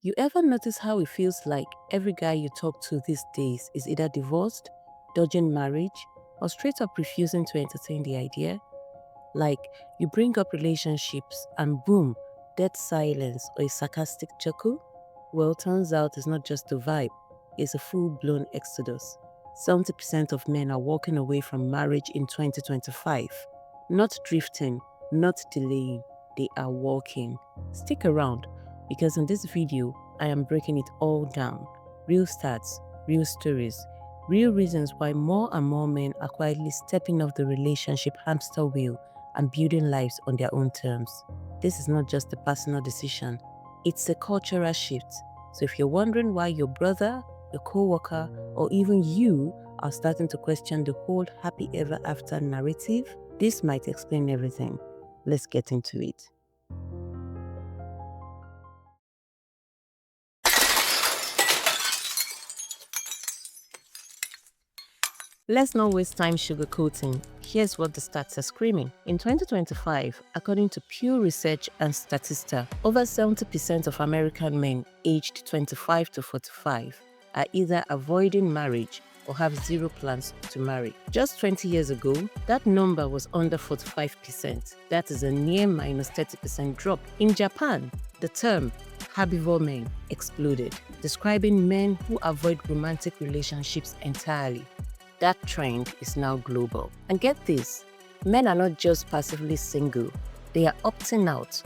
You ever notice how it feels like every guy you talk to these days is either divorced, dodging marriage, or straight up refusing to entertain the idea? Like, you bring up relationships and boom, dead silence or a sarcastic chuckle? Well, turns out it's not just a vibe, it's a full blown exodus. 70% of men are walking away from marriage in 2025. Not drifting, not delaying, they are walking. Stick around, because in this video, I am breaking it all down. Real stats, real stories, real reasons why more and more men are quietly stepping off the relationship hamster wheel and building lives on their own terms. This is not just a personal decision, it's a cultural shift. So if you're wondering why your brother, your co-worker, or even you are starting to question the whole happy ever after narrative, this might explain everything. Let's get into it. Let's not waste time sugarcoating. Here's what the stats are screaming. In 2025, according to Pew Research and Statista, over 70% of American men aged 25 to 45 are either avoiding marriage or have zero plans to marry. Just 20 years ago, that number was under 45%. That is a near minus 30% drop. In Japan, the term herbivore men exploded, describing men who avoid romantic relationships entirely. That trend is now global. And get this, men are not just passively single, they are opting out,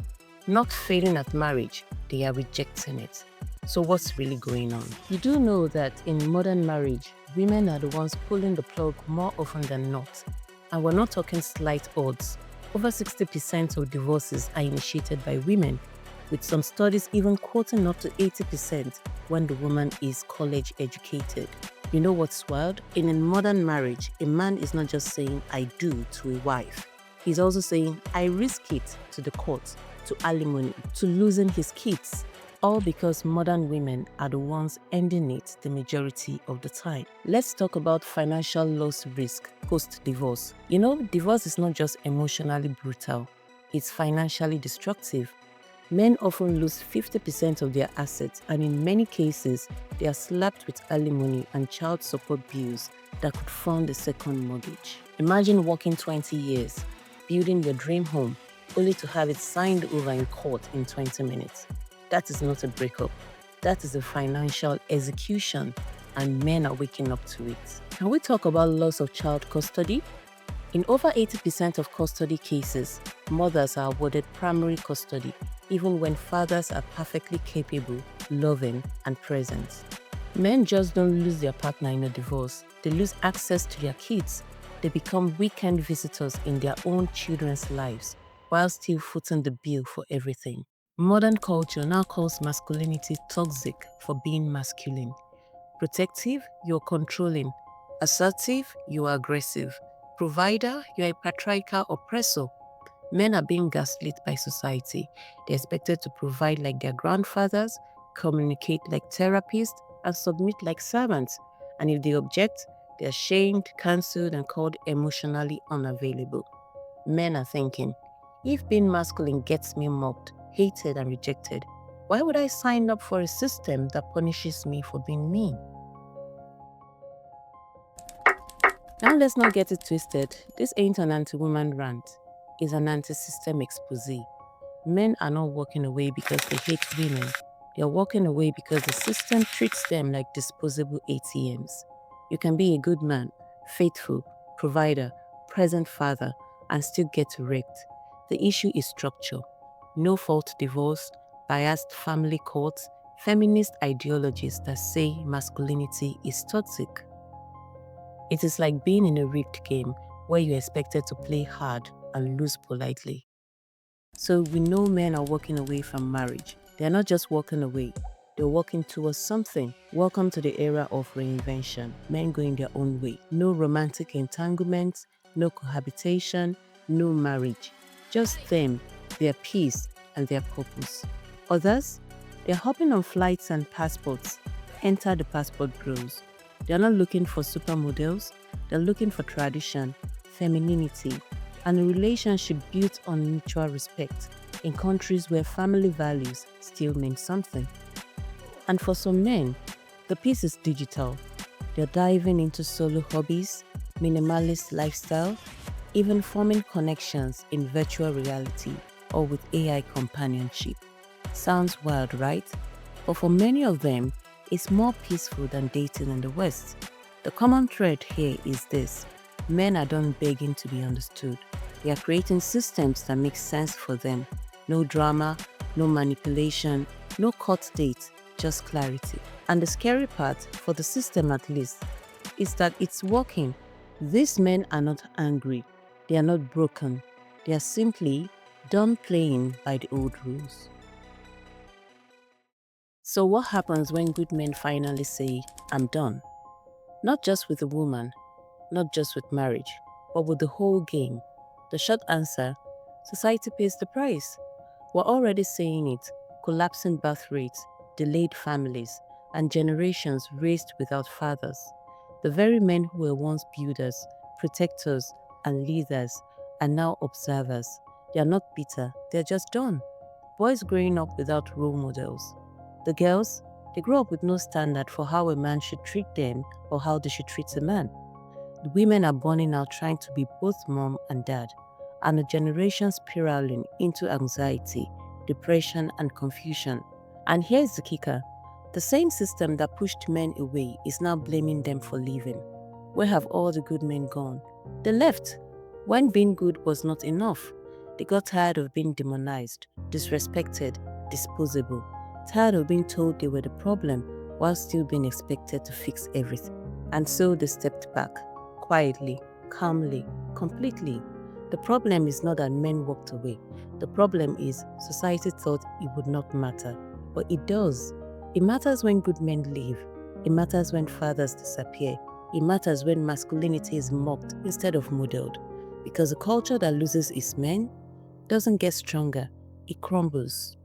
not failing at marriage, they are rejecting it. So what's really going on? You do know that in modern marriage, women are the ones pulling the plug more often than not. And we're not talking slight odds. Over 60% of divorces are initiated by women, with some studies even quoting up to 80% when the woman is college educated. You know what's wild? In a modern marriage, a man is not just saying I do to a wife. He's also saying I risk it to the court, to alimony, to losing his kids. All because modern women are the ones ending it the majority of the time. Let's talk about financial loss risk post-divorce. You know, divorce is not just emotionally brutal, it's financially destructive. Men often lose 50% of their assets, and in many cases, they are slapped with alimony and child support bills that could fund a second mortgage. Imagine working 20 years, building your dream home, only to have it signed over in court in 20 minutes. That is not a breakup. That is a financial execution, and men are waking up to it. Can we talk about loss of child custody? In over 80% of custody cases, mothers are awarded primary custody, even when fathers are perfectly capable, loving, and present. Men just don't lose their partner in a divorce, they lose access to their kids. They become weekend visitors in their own children's lives, while still footing the bill for everything. Modern culture now calls masculinity toxic for being masculine. Protective, you're controlling. Assertive, you are aggressive. Provider, you're a patriarchal oppressor. Men are being gaslit by society. They're expected to provide like their grandfathers, communicate like therapists, and submit like servants. And if they object, they're shamed, cancelled, and called emotionally unavailable. Men are thinking, if being masculine gets me mocked, hated, and rejected, why would I sign up for a system that punishes me for being me? Now let's not get it twisted. This ain't an anti-woman rant. It's an anti-system expose. Men are not walking away because they hate women. They are walking away because the system treats them like disposable ATMs. You can be a good man, faithful, provider, present father, and still get wrecked. The issue is structure. No-fault divorce, biased family courts, feminist ideologies that say masculinity is toxic. It is like being in a rigged game where you're expected to play hard and lose politely. So we know men are walking away from marriage. They're not just walking away, they're walking towards something. Welcome to the era of reinvention. Men going their own way. No romantic entanglements, no cohabitation, no marriage. Just them, their peace, and their purpose. Others, they're hopping on flights and passports. Enter the Passport Bros. They're not looking for supermodels, they're looking for tradition, femininity, and a relationship built on mutual respect in countries where family values still mean something. And for some men, the peace is digital. They're diving into solo hobbies, minimalist lifestyle, even forming connections in virtual reality or with AI companionship. Sounds wild, right? But for many of them, it's more peaceful than dating in the West. The common thread here is this: men are done begging to be understood. They are creating systems that make sense for them. No drama, no manipulation, no court date, just clarity. And the scary part, for the system at least, is that it's working. These men are not angry. They are not broken. They are simply done playing by the old rules. So what happens when good men finally say, "I'm done"? Not just with a woman, not just with marriage, but with the whole game. The short answer: society pays the price. We're already seeing it: collapsing birth rates, delayed families, and generations raised without fathers. The very men who were once builders, protectors, and leaders are now observers. They are not bitter, they're just done. Boys growing up without role models. The girls, they grow up with no standard for how a man should treat them or how they should treat a man. The women are burning out trying to be both mom and dad, and a generation spiraling into anxiety, depression, and confusion. And here's the kicker: the same system that pushed men away is now blaming them for leaving. Where have all the good men gone? They left when being good was not enough. They got tired of being demonized, disrespected, disposable, tired of being told they were the problem while still being expected to fix everything. And so they stepped back, quietly, calmly, completely. The problem is not that men walked away. The problem is society thought it would not matter. But it does. It matters when good men leave. It matters when fathers disappear. It matters when masculinity is mocked instead of modeled. Because a culture that loses its men doesn't get stronger, it crumbles.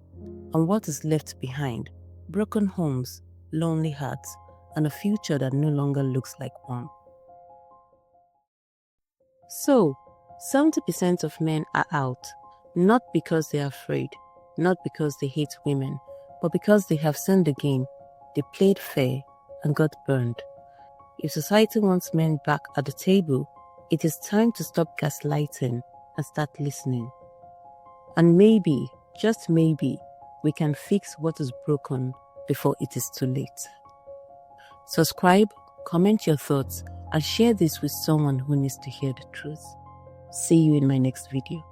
And what is left behind? Broken homes, lonely hearts, and a future that no longer looks like one. So, 70% of men are out, not because they are afraid, not because they hate women, but because they have seen the game, they played fair, and got burned. If society wants men back at the table, it is time to stop gaslighting and start listening. And maybe, just maybe, we can fix what is broken before it is too late. Subscribe, comment your thoughts, and share this with someone who needs to hear the truth. See you in my next video.